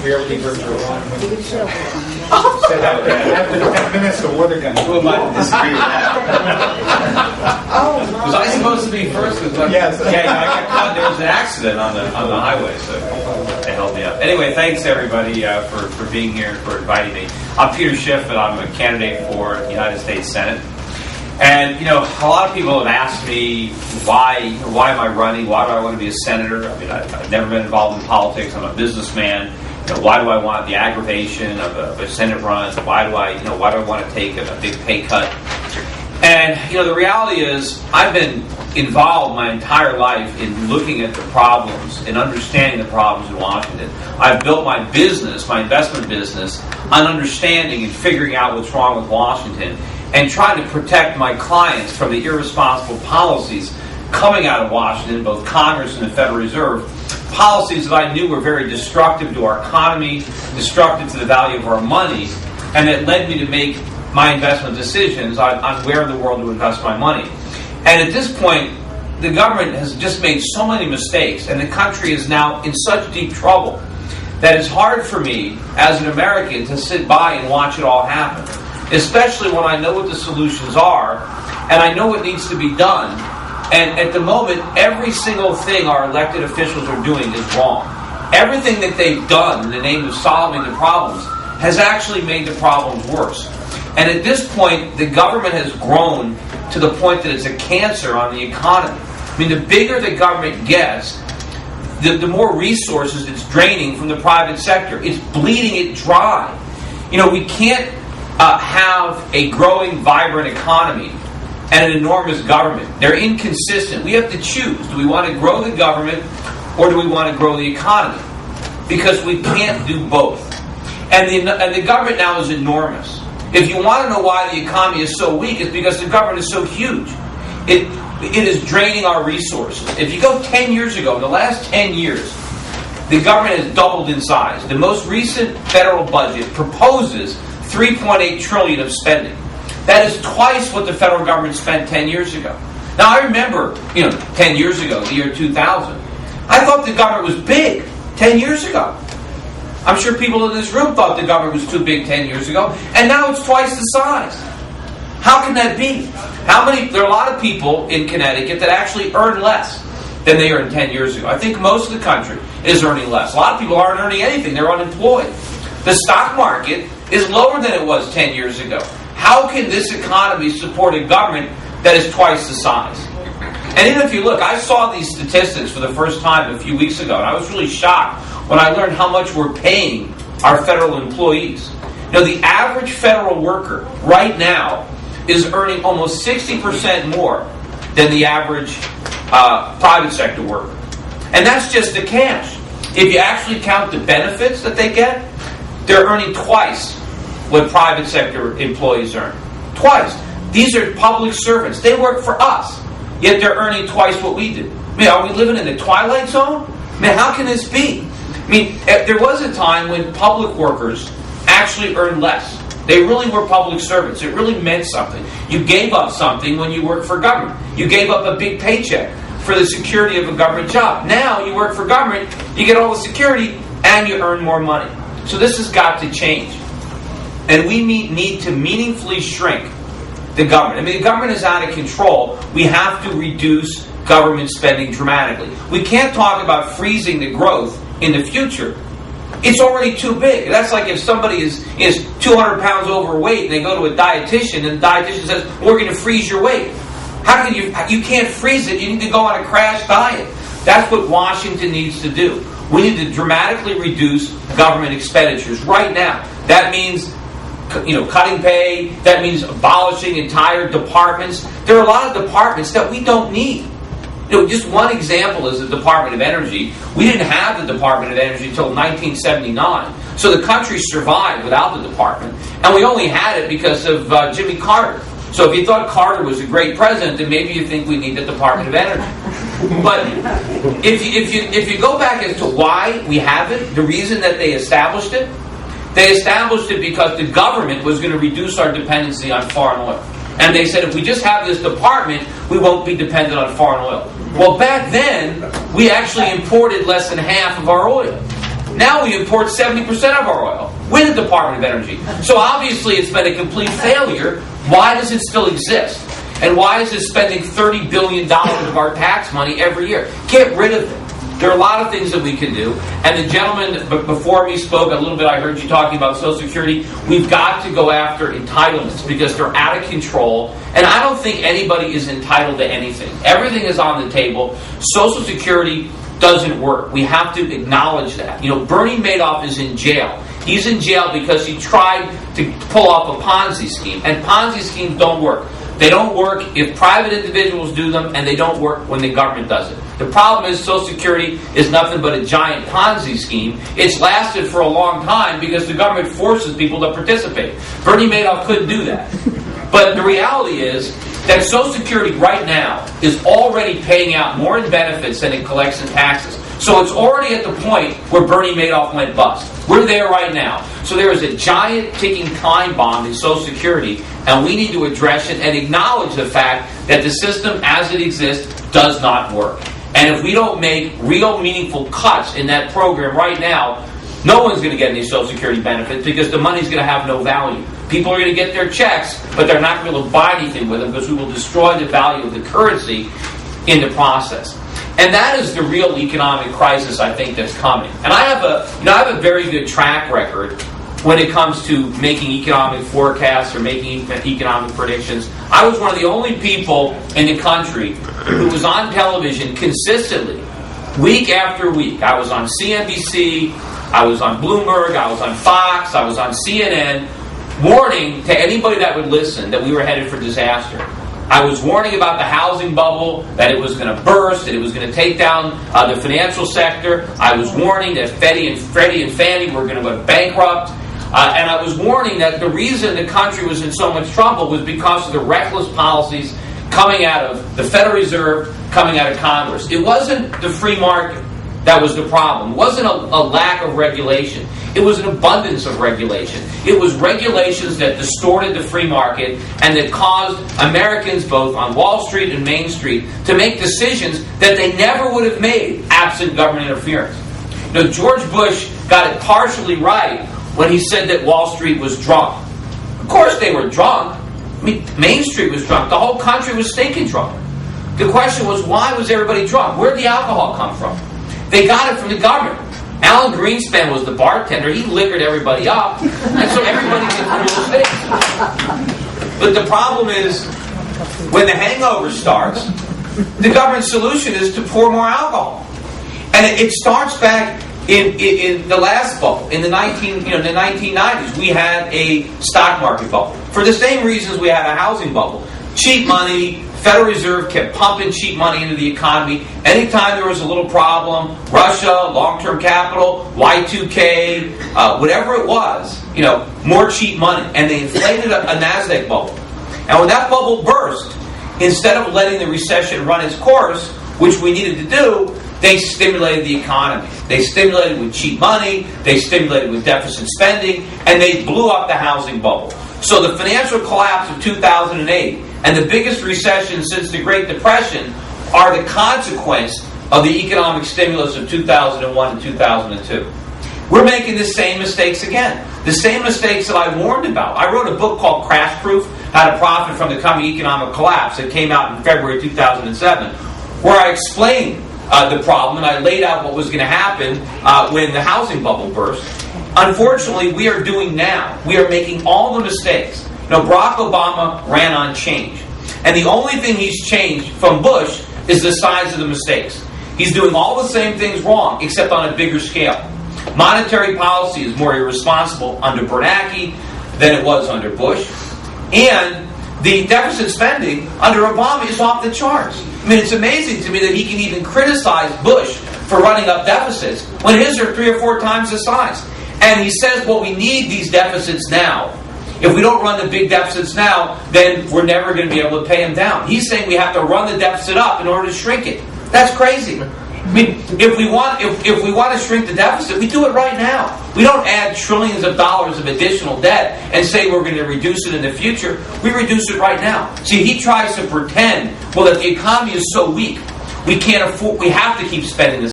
barely virtual. After the 10 minutes, the water gun. Who am I to disagree with that? Was I supposed to be first? Yes. Yeah, I got caught. There was an accident on the highway, so they helped me out. Anyway, thanks everybody for being here, for inviting me. I'm Peter Schiff, and I'm a candidate for the United States Senate. And, a lot of people have asked me, why am I running? Why do I want to be a senator? I mean, I've never been involved in politics. I'm a businessman. Why do I want the aggravation of a Senate run? Why do I want to take a big pay cut? And, the reality is, I've been involved my entire life in looking at the problems and understanding the problems in Washington. I've built my business, my investment business, on understanding and figuring out what's wrong with Washington, and trying to protect my clients from the irresponsible policies coming out of Washington, both Congress and the Federal Reserve, policies that I knew were very destructive to our economy, destructive to the value of our money, and that led me to make my investment decisions on where in the world to invest my money. And at this point, the government has just made so many mistakes, and the country is now in such deep trouble that it's hard for me as an American to sit by and watch it all happen, especially when I know what the solutions are and I know what needs to be done. And at the moment, every single thing our elected officials are doing is wrong. Everything that they've done in the name of solving the problems has actually made the problems worse. And at this point, the government has grown to the point that it's a cancer on the economy. I mean, the bigger the government gets, the more resources it's draining from the private sector. It's bleeding it dry. We can't have a growing, vibrant economy and an enormous government. They're inconsistent. We have to choose. Do we want to grow the government or do we want to grow the economy? Because we can't do both. And the government now is enormous. If you want to know why the economy is so weak, it's because the government is so huge. It is draining our resources. If you go 10 years ago, in the last 10 years, the government has doubled in size. The most recent federal budget proposes $3.8 trillion of spending. That is twice what the federal government spent 10 years ago. Now, I remember, 10 years ago, the year 2000, I thought the government was big 10 years ago. I'm sure people in this room thought the government was too big 10 years ago, and now it's twice the size. How can that be? There are a lot of people in Connecticut that actually earn less than they earned 10 years ago. I think most of the country is earning less. A lot of people aren't earning anything. They're unemployed. The stock market is lower than it was 10 years ago. How can this economy support a government that is twice the size? And even if you look, I saw these statistics for the first time a few weeks ago, and I was really shocked when I learned how much we're paying our federal employees. The average federal worker right now is earning almost 60% more than the average private sector worker. And that's just the cash. If you actually count the benefits that they get, they're earning twice what private sector employees earn. Twice. These are public servants. They work for us, yet they're earning twice what we do. Are we living in the twilight zone? How can this be? There was a time when public workers actually earned less. They really were public servants. It really meant something. You gave up something when you worked for government. You gave up a big paycheck for the security of a government job. Now you work for government, you get all the security, and you earn more money. So this has got to change. And we need to meaningfully shrink the government. The government is out of control. We have to reduce government spending dramatically. We can't talk about freezing the growth in the future. It's already too big. That's like if somebody is 200 pounds overweight and they go to a dietitian and the dietitian says, we're going to freeze your weight. How can you can't freeze it. You need to go on a crash diet. That's what Washington needs to do. We need to dramatically reduce government expenditures right now. That means cutting pay. That means abolishing entire departments. There are a lot of departments that we don't need. Just one example is the Department of Energy. We didn't have the Department of Energy until 1979. So the country survived without the department. And we only had it because of Jimmy Carter. So if you thought Carter was a great president, then maybe you think we need the Department of Energy. But if you go back as to why we have it, the reason that they established it because the government was going to reduce our dependency on foreign oil. And they said if we just have this department, we won't be dependent on foreign oil. Well, back then, we actually imported less than half of our oil. Now we import 70% of our oil with the Department of Energy. So obviously it's been a complete failure. Why does it still exist? And why is it spending $30 billion of our tax money every year? Get rid of it. There are a lot of things that we can do. And the gentleman before me spoke a little bit, I heard you talking about Social Security. We've got to go after entitlements because they're out of control. And I don't think anybody is entitled to anything. Everything is on the table. Social Security doesn't work. We have to acknowledge that. You know, Bernie Madoff is in jail. He's in jail because he tried to pull off a Ponzi scheme. And Ponzi schemes don't work. They don't work if private individuals do them, and they don't work when the government does it. The problem is Social Security is nothing but a giant Ponzi scheme. It's lasted for a long time because the government forces people to participate. Bernie Madoff couldn't do that. But the reality is that Social Security right now is already paying out more in benefits than it collects in taxes. So it's already at the point where Bernie Madoff went bust. We're there right now. So there is a giant ticking time bomb in Social Security, and we need to address it and acknowledge the fact that the system as it exists does not work. And if we don't make real meaningful cuts in that program right now, no one's going to get any Social Security benefits because the money's going to have no value. People are going to get their checks, but they're not going to buy anything with them because we will destroy the value of the currency in the process. And that is the real economic crisis I think that's coming. And I have a very good track record when it comes to making economic forecasts or making economic predictions. I was one of the only people in the country who was on television consistently, week after week. I was on CNBC, I was on Bloomberg, I was on Fox, I was on CNN, warning to anybody that would listen that we were headed for disaster. I was warning about the housing bubble, that it was going to burst, that it was going to take down the financial sector. I was warning that Freddie and Fannie were going to go bankrupt. And I was warning that the reason the country was in so much trouble was because of the reckless policies coming out of the Federal Reserve, coming out of Congress. It wasn't the free market that was the problem. It wasn't a lack of regulation. It was an abundance of regulation. It was regulations that distorted the free market and that caused Americans, both on Wall Street and Main Street, to make decisions that they never would have made absent government interference. You know, George Bush got it partially right when he said that Wall Street was drunk. Of course they were drunk. I mean, Main Street was drunk. The whole country was stinking drunk. The question was, why was everybody drunk? Where did the alcohol come from? They got it from the government. Alan Greenspan was the bartender. He liquored everybody up, and so everybody did real things. But the problem is, when the hangover starts, the government solution is to pour more alcohol. And it starts back in the last bubble, in the 1990s. We had a stock market bubble. For the same reasons we had a housing bubble. Cheap money. Federal Reserve kept pumping cheap money into the economy. Anytime there was a little problem, Russia, long-term capital, Y2K, whatever it was, more cheap money. And they inflated a NASDAQ bubble. And when that bubble burst, instead of letting the recession run its course, which we needed to do, they stimulated the economy. They stimulated with cheap money, they stimulated with deficit spending, and they blew up the housing bubble. So the financial collapse of 2008 and the biggest recession since the Great Depression are the consequence of the economic stimulus of 2001 and 2002. We're making the same mistakes again. The same mistakes that I warned about. I wrote a book called Crash Proof, How to Profit from the Coming Economic Collapse. It came out in February 2007, where I explained the problem and I laid out what was going to happen when the housing bubble burst. Unfortunately, we are doing now. We are making all the mistakes. Barack Obama ran on change. And the only thing he's changed from Bush is the size of the mistakes. He's doing all the same things wrong, except on a bigger scale. Monetary policy is more irresponsible under Bernanke than it was under Bush. And the deficit spending under Obama is off the charts. I mean, it's amazing to me that he can even criticize Bush for running up deficits when his are 3 or 4 times the size. And he says, well, we need these deficits now. If we don't run the big deficits now, then we're never going to be able to pay them down. He's saying we have to run the deficit up in order to shrink it. That's crazy. I mean, if we want to shrink the deficit, we do it right now. We don't add trillions of dollars of additional debt and say we're going to reduce it in the future. We reduce it right now. See, he tries to pretend, well, that the economy is so weak, we can't afford. We have to keep spending this